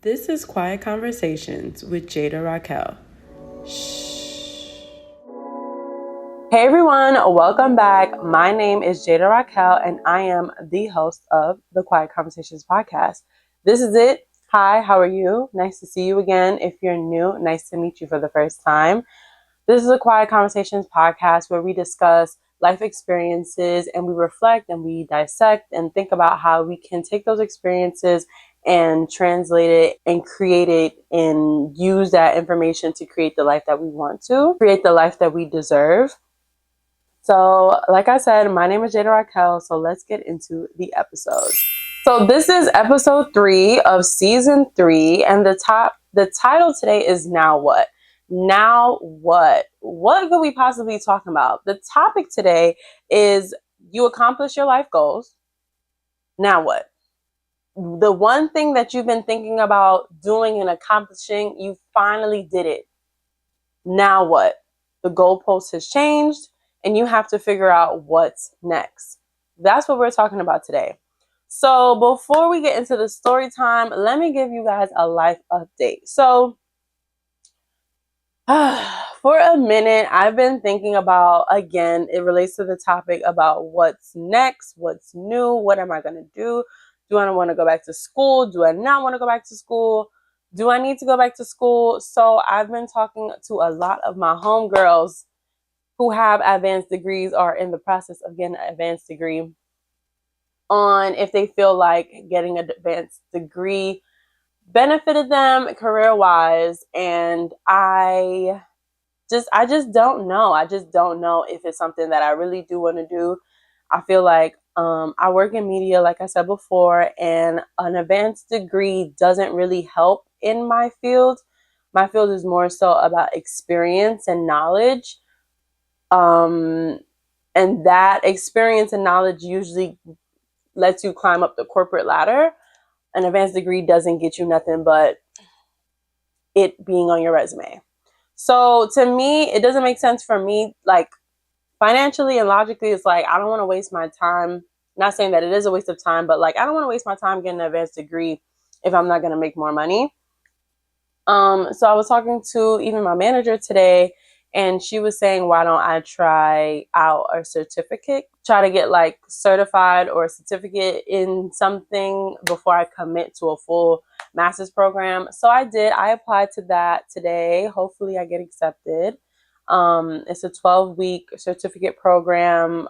This is Quiet Conversations with Jada Raquel. Shh. Hey everyone, welcome back. My name is Jada Raquel and I am the host of the Quiet Conversations podcast. This is it. Hi, how are you? Nice to see you again. If you're new, nice to meet you for the first time. This is a Quiet Conversations podcast where we discuss life experiences and we reflect and we dissect and think about how we can take those experiences and translate it and create it and use that information to create the life that we want to, create the life that we deserve. So, like I said, my name is Jada Raquel, so let's get into the episode. So this is episode 3 of season 3, and the title today is Now What? Now what? What could we possibly be talking about? The topic today is you accomplish your life goals. Now what? The one thing that you've been thinking about doing and accomplishing, you finally did it. Now what? The goalpost has changed and you have to figure out what's next. That's what we're talking about today. So before we get into the story time, let me give you guys a life update. So for a minute, I've been thinking about, again, it relates to the topic about what's next, what's new, what am I going to do? Do I want to go back to school? Do I not want to go back to school? Do I need to go back to school? So I've been talking to a lot of my homegirls who have advanced degrees or in the process of getting an advanced degree on if they feel like getting an advanced degree benefited them career-wise, and I just don't know. I just don't know if it's something that I really do want to do. I feel like I work in media, like I said before, and an advanced degree doesn't really help in my field. My field is more so about experience and knowledge. And that experience and knowledge usually lets you climb up the corporate ladder. An advanced degree doesn't get you nothing but it being on your resume. So to me, it doesn't make sense for me, like financially and logically. It's like, I don't want to waste my time. Not saying that it is a waste of time, but like, I don't want to waste my time getting an advanced degree if I'm not going to make more money. So I was talking to even my manager today, and she was saying, why don't I try out a certificate, try to get like certified or a certificate in something before I commit to a full master's program. So I did. I applied to that today. Hopefully I get accepted. It's a 12-week certificate program.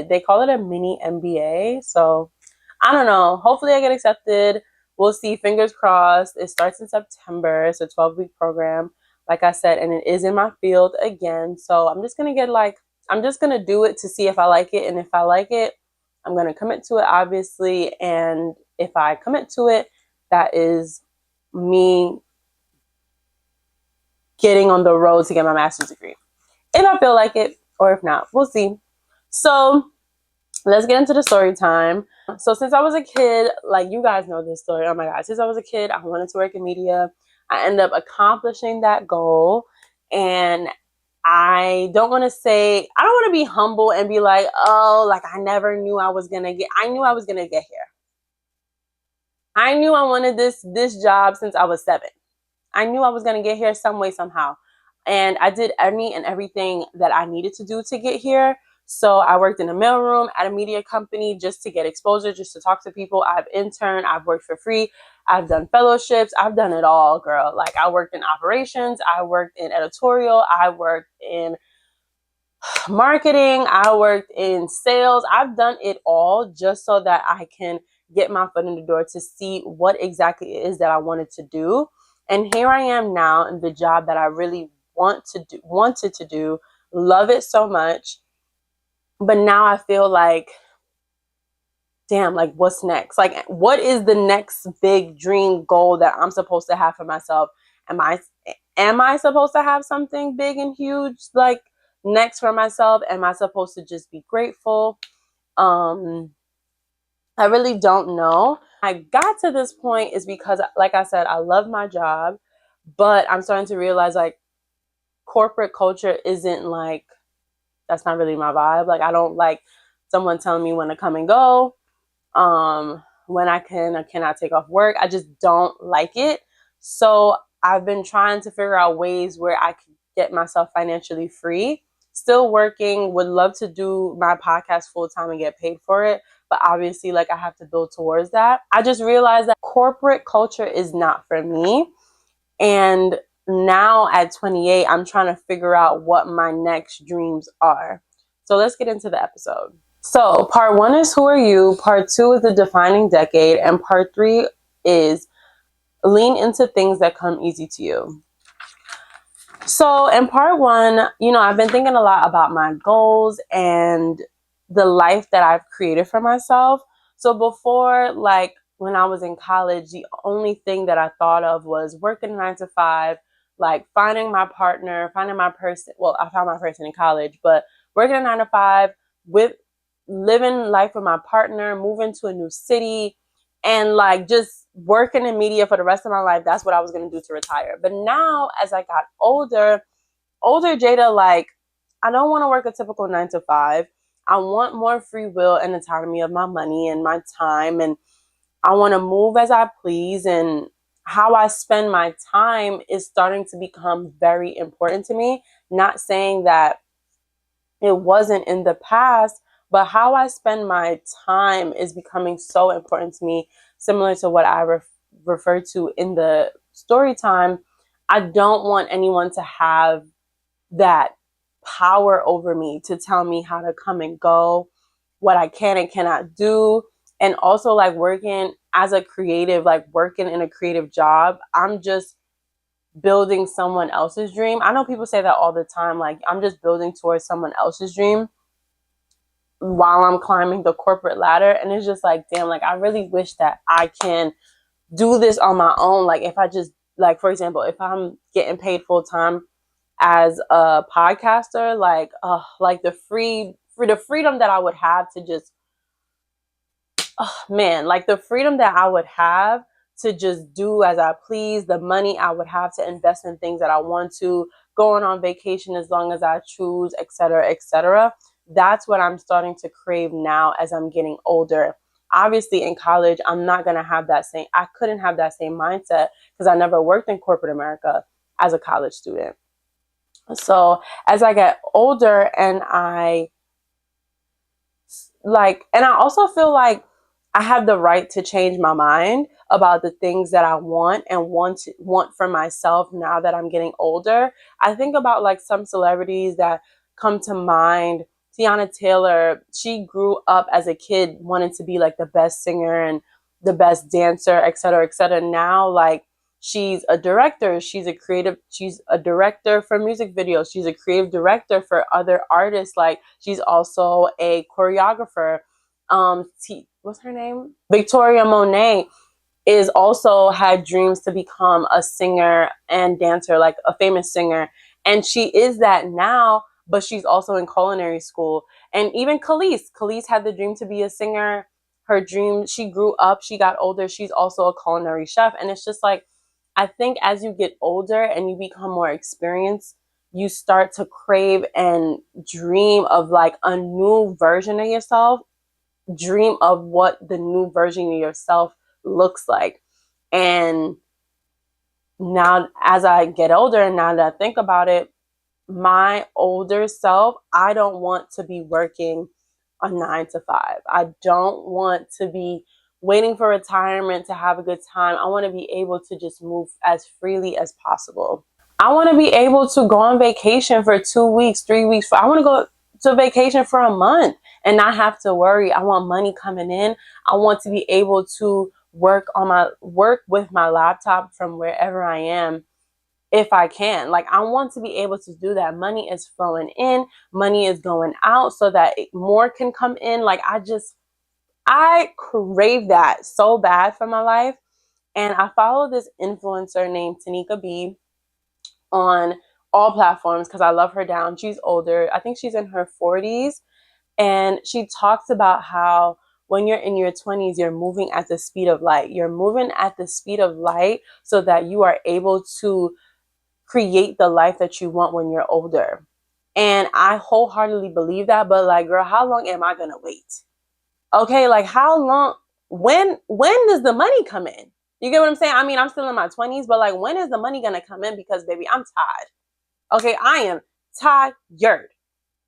They call it a mini MBA. So I don't know. Hopefully I get accepted. We'll see. Fingers crossed. It starts in September. It's a 12-week program, like I said, and it is in my field again. So I'm just going to do it to see if I like it. And if I like it, I'm going to commit to it, obviously. And if I commit to it, that is me getting on the road to get my master's degree. If I feel like it or if not, we'll see. So let's get into the story time. So since I was a kid, like you guys know this story. Oh my God. Since I was a kid, I wanted to work in media. I ended up accomplishing that goal. And I don't want to be humble and be like, oh, like I never knew I was going to get here. I knew I wanted this job since I was 7. I knew I was going to get here some way, somehow. And I did any and everything that I needed to do to get here. So I worked in a mailroom at a media company just to get exposure, just to talk to people. I've interned. I've worked for free. I've done fellowships. I've done it all, girl. Like I worked in operations. I worked in editorial. I worked in marketing. I worked in sales. I've done it all just so that I can get my foot in the door to see what exactly it is that I wanted to do. And here I am now in the job that I really wanted to do, love it so much. But now I feel like, damn, like what's next? Like, what is the next big dream goal that I'm supposed to have for myself? Am I supposed to have something big and huge like next for myself? Am I supposed to just be grateful? I really don't know. I got to this point is because, like I said, I love my job, but I'm starting to realize like corporate culture isn't like, that's not really my vibe. Like I don't like someone telling me when to come and go. when I can or cannot take off work. I just don't like it. So I've been trying to figure out ways where I can get myself financially free. Still working, would love to do my podcast full time and get paid for it. But obviously, like, I have to build towards that. I just realized that corporate culture is not for me. And now at 28, I'm trying to figure out what my next dreams are. So let's get into the episode. So part 1 is who are you? Part 2 is the defining decade. And part 3 is lean into things that come easy to you. So in part 1, I've been thinking a lot about my goals and the life that I've created for myself. So before, like when I was in college, the only thing that I thought of was working 9 to 5, like finding my partner, finding my person. Well, I found my person in college, but working a 9 to 5 with living life with my partner, moving to a new city, and like just working in media for the rest of my life. That's what I was going to do to retire. But now, as I got older Jada, like, I don't want to work a typical 9 to 5. I want more free will and autonomy of my money and my time. And I want to move as I please. And how I spend my time is starting to become very important to me. Not saying that it wasn't in the past, but how I spend my time is becoming so important to me, similar to what I referred to in the story time. I don't want anyone to have that power over me to tell me how to come and go, what I can and cannot do. And also, like, working as a creative, like working in a creative job, I'm just building someone else's dream. I know people say that all the time, like, I'm just building towards someone else's dream while I'm climbing the corporate ladder. And it's just like, damn, like, I really wish that I can do this on my own. Like, if I just, like, for example, if I'm getting paid full time as a podcaster, like the freedom that I would have to just, like the freedom that I would have to just do as I please, the money I would have to invest in things that I want to, going on vacation as long as I choose, etc., etc. That's what I'm starting to crave now as I'm getting older. Obviously, in college, I'm not going to have I couldn't have that same mindset because I never worked in corporate America as a college student. So as I get older and I also feel like I have the right to change my mind about the things that I want and want for myself now that I'm getting older. I think about like some celebrities that come to mind. Tiana Taylor, she grew up as a kid wanting to be like the best singer and the best dancer, et cetera, et cetera. Now, like, she's a director. She's a director for music videos. She's a creative director for other artists. Like, she's also a choreographer. What's her name? Victoria Monet is also had dreams to become a singer and dancer, like a famous singer. And she is that now, but she's also in culinary school. And even Khalees had the dream to be a singer. Her dream, she grew up, she got older. She's also a culinary chef. And it's just like, I think as you get older and you become more experienced, you start to crave and dream of like a new version of yourself, dream of what the new version of yourself looks like. And now as I get older and now that I think about it, my older self, I don't want to be working a 9 to 5. I don't want to be waiting for retirement to have a good time. I want to be able to just move as freely as possible. I want to be able to go on vacation for 2 weeks, 3 weeks. I want to go to vacation for a month and not have to worry. I want money coming in. I want to be able to work with my laptop from wherever I am if I can. Like, I want to be able to do that. Money is flowing in, money is going out so that more can come in. Like, I crave that so bad for my life. And I follow this influencer named Tanika B on all platforms because I love her down. She's older. I think she's in her 40s. And she talks about how when you're in your 20s, you're moving at the speed of light. You're moving at the speed of light so that you are able to create the life that you want when you're older. And I wholeheartedly believe that. But like, girl, how long am I going to wait? Okay, like, how long? when does the money come in? You get what I'm saying? I mean, I'm still in my 20s, but like, when is the money gonna come in? Because baby, I'm tired. Okay, I am tired.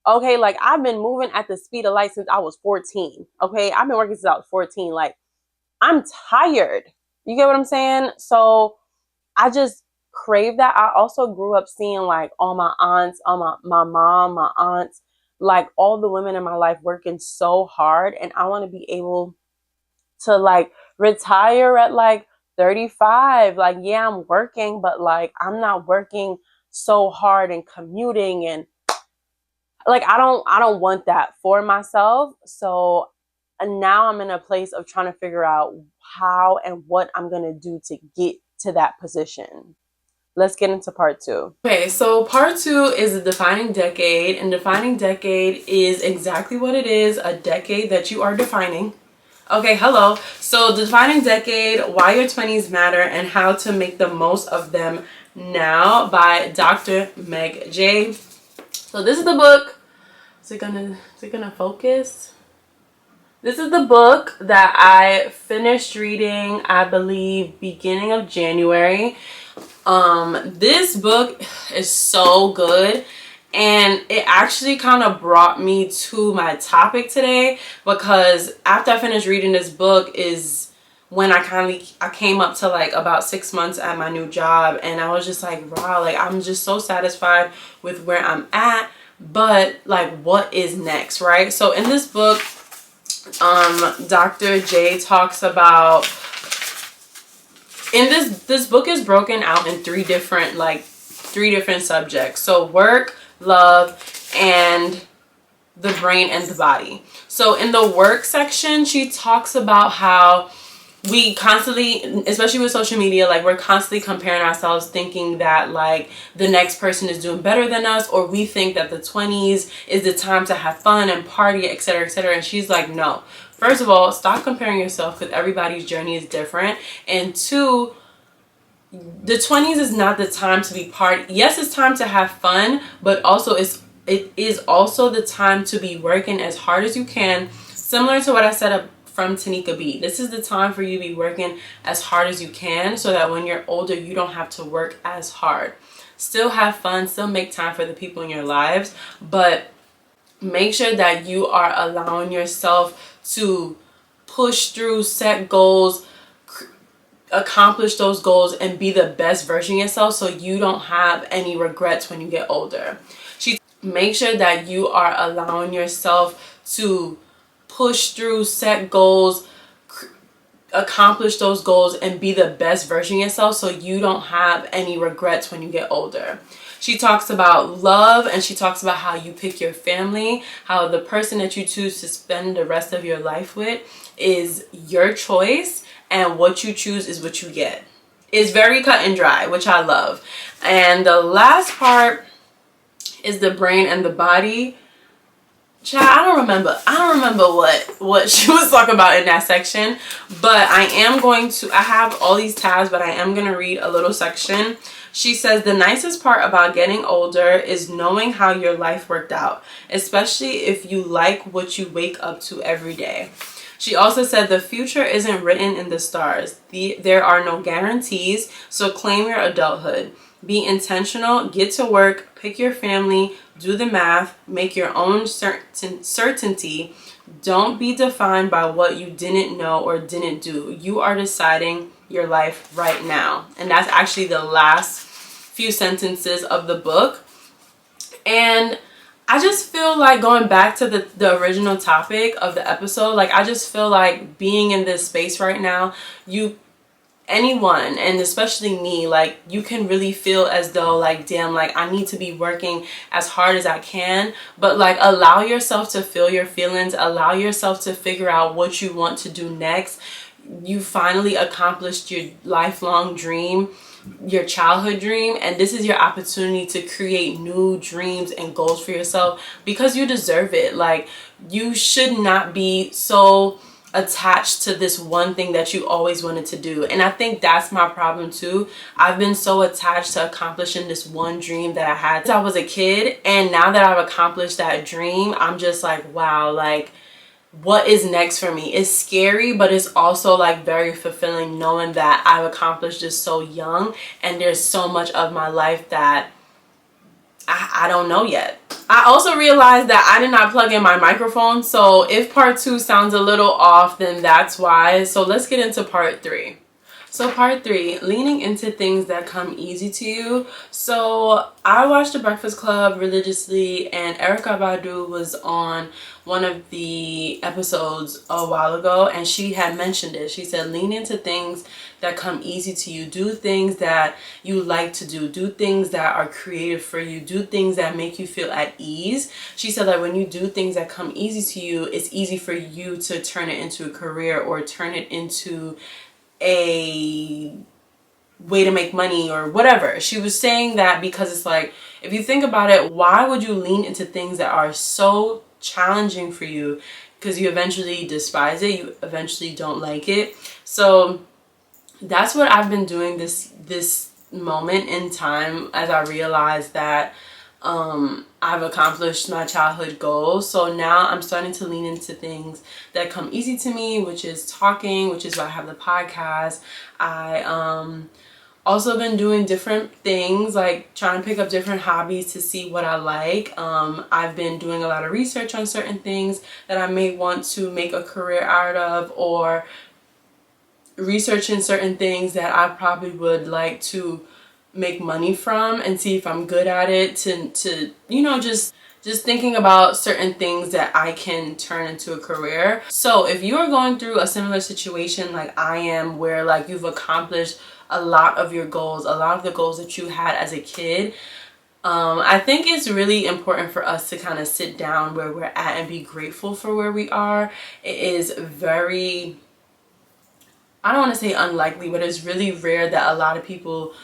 Okay, like I've been moving at the speed of light since I was 14. Okay, I've been working since I was 14. Like, I'm tired. You get what I'm saying? So I just crave that. I also grew up seeing like all my aunts, all my mom, my aunts, like all the women in my life working so hard. And I want to be able to like retire at like 35. Like, yeah, I'm working, but like I'm not working so hard and commuting, and like I don't want that for myself. So and now I'm in a place of trying to figure out how and what I'm going to do to get to that position. Let's get into part two. Okay, so part two is a defining decade, and defining decade is exactly what it is, a decade that you are defining. Okay, hello. So defining decade, why your 20s matter and how to make the most of them now, by Dr. Meg J. So this is the book. Is it gonna focus? This is the book that I finished reading, I believe, beginning of January. This book is so good, and it actually kind of brought me to my topic today, because after I finished reading this book is when I came up to like about 6 months at my new job, and I was just like, wow, like I'm just so satisfied with where I'm at, but like what is next, right? So in this book, Dr. J talks about, in this book is broken out in three different subjects. So work, love, and the brain and the body. So in the work section, she talks about how we constantly, especially with social media, like we're constantly comparing ourselves, thinking that like the next person is doing better than us, or we think that the 20s is the time to have fun and party, etc., etc. And she's like, no. First of all, stop comparing yourself, because everybody's journey is different. And two, the 20s is not the time to be party. Yes, it's time to have fun, but also it is also the time to be working as hard as you can. Similar to what I said up from Tanika B. This is the time for you to be working as hard as you can, so that when you're older, you don't have to work as hard. Still have fun, still make time for the people in your lives, but make sure that you are allowing yourself to push through, set goals, accomplish those goals, and be the best version of yourself, so you don't have any regrets when you get older. Make sure that you are allowing yourself to push through, set goals, accomplish those goals, and be the best version of yourself, so you don't have any regrets when you get older. She talks about love, and she talks about how you pick your family, how the person that you choose to spend the rest of your life with is your choice, and what you choose is what you get. It's very cut and dry, which I love. And the last part is the brain and the body. Child, I don't remember what she was talking about in that section, but I have all these tabs, but I am going to read a little section. She says, the nicest part about getting older is knowing how your life worked out, especially if you like what you wake up to every day. She also said, the future isn't written in the stars. There are no guarantees, so claim your adulthood. Be intentional, get to work, pick your family, do the math, make your own certainty. Don't be defined by what you didn't know or didn't do. You are deciding your life right now. And that's actually the last few sentences of the book. And I just feel like, going back to the original topic of the episode, like I just feel like being in this space right now, anyone, and especially me, like you can really feel as though like, damn, like I need to be working as hard as I can, but like allow yourself to feel your feelings, allow yourself to figure out what you want to do next. You finally accomplished your lifelong dream, your childhood dream, and this is your opportunity to create new dreams and goals for yourself, because you deserve it. Like, you should not be so attached to this one thing that you always wanted to do. And I think that's my problem too. I've been so attached to accomplishing this one dream that I had since I was a kid, and now that I've accomplished that dream, I'm just like, wow, like what is next for me. It's scary, but it's also like very fulfilling knowing that I've accomplished this so young, and there's so much of my life that I don't know yet. I also realized that I did not plug in my microphone, so if part 2 sounds a little off, then that's why. So let's get into part 3. So part 3, leaning into things that come easy to you. So I watched The Breakfast Club religiously, and Erykah Badu was on one of the episodes a while ago, and she had mentioned it. She said, lean into things that come easy to you. Do things that you like to do. Do things that are creative for you. Do things that make you feel at ease. She said that when you do things that come easy to you, it's easy for you to turn it into a career or turn it into a way to make money or whatever. She was saying that because it's like, if you think about it, why would you lean into things that are so challenging for you? Because you eventually despise it, you eventually don't like it. So that's what I've been doing this moment in time, as I realized that I've accomplished my childhood goals. So now I'm starting to lean into things that come easy to me, which is talking, which is why I have the podcast. I also been doing different things, like trying to pick up different hobbies to see what I like. I've been doing a lot of research on certain things that I may want to make a career out of, or researching certain things that I probably would like to make money from and see if I'm good at it, to you know, just thinking about certain things that I can turn into a career. So if you are going through a similar situation like I am, where like you've accomplished a lot of your goals, a lot of the goals that you had as a kid, I think it's really important for us to kind of sit down where we're at and be grateful for where we are. It is very, I don't want to say unlikely, but it's really rare that a lot of people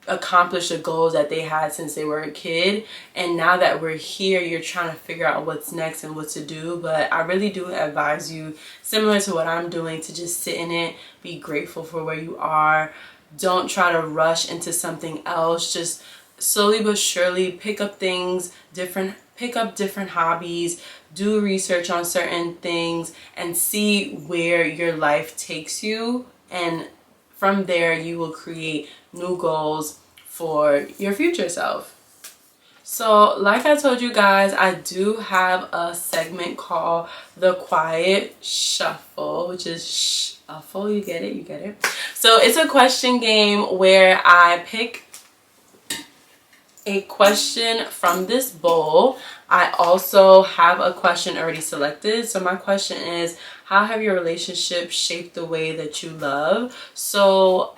accomplish the goals that they had since they were a kid, and now that we're here, you're trying to figure out what's next and what to do. But I really do advise you, similar to what I'm doing, to just sit in it, be grateful for where you are. Don't try to rush into something else. Just slowly but surely pick up things, pick up different hobbies, do research on certain things, and see where your life takes you, and from there you will create new goals for your future self. So like I told you guys, I do have a segment called The Quiet Shuffle, which is shuffle, you get it. So it's a question game where I pick a question from this bowl. I also have a question already selected. So my question is, how have your relationships shaped the way that you love? So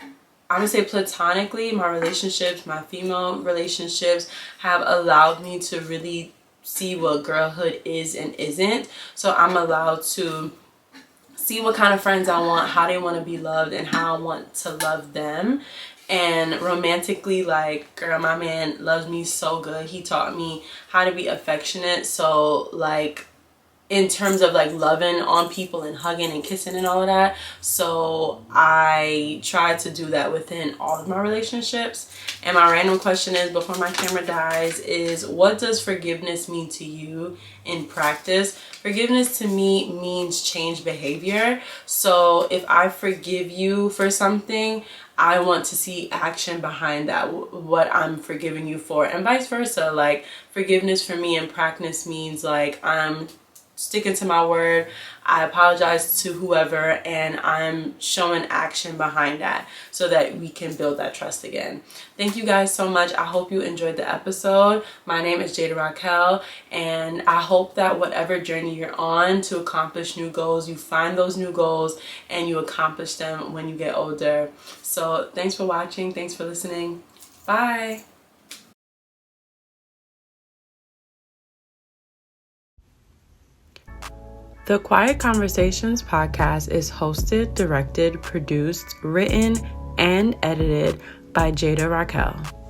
I would say platonically, my relationships, my female relationships, have allowed me to really see what girlhood is and isn't. So I'm allowed to see what kind of friends I want, how they want to be loved, and how I want to love them. And romantically, like, girl, my man loves me so good. He taught me how to be affectionate. So like, in terms of like loving on people and hugging and kissing and all of that. So I try to do that within all of my relationships. And my random question is, before my camera dies, is what does forgiveness mean to you in practice? Forgiveness to me means change behavior. So if I forgive you for something, I want to see action behind that, what I'm forgiving you for, and vice versa. Like, forgiveness for me in practice means like I'm sticking to my word, I apologize to whoever, and I'm showing action behind that so that we can build that trust again. Thank you guys so much. I hope you enjoyed the episode. My name is Jada Raquel, and I hope that whatever journey you're on to accomplish new goals, you find those new goals and you accomplish them when you get older. So thanks for watching. Thanks for listening. Bye. The Quiet Conversations podcast is hosted, directed, produced, written, and edited by Jada Raquel.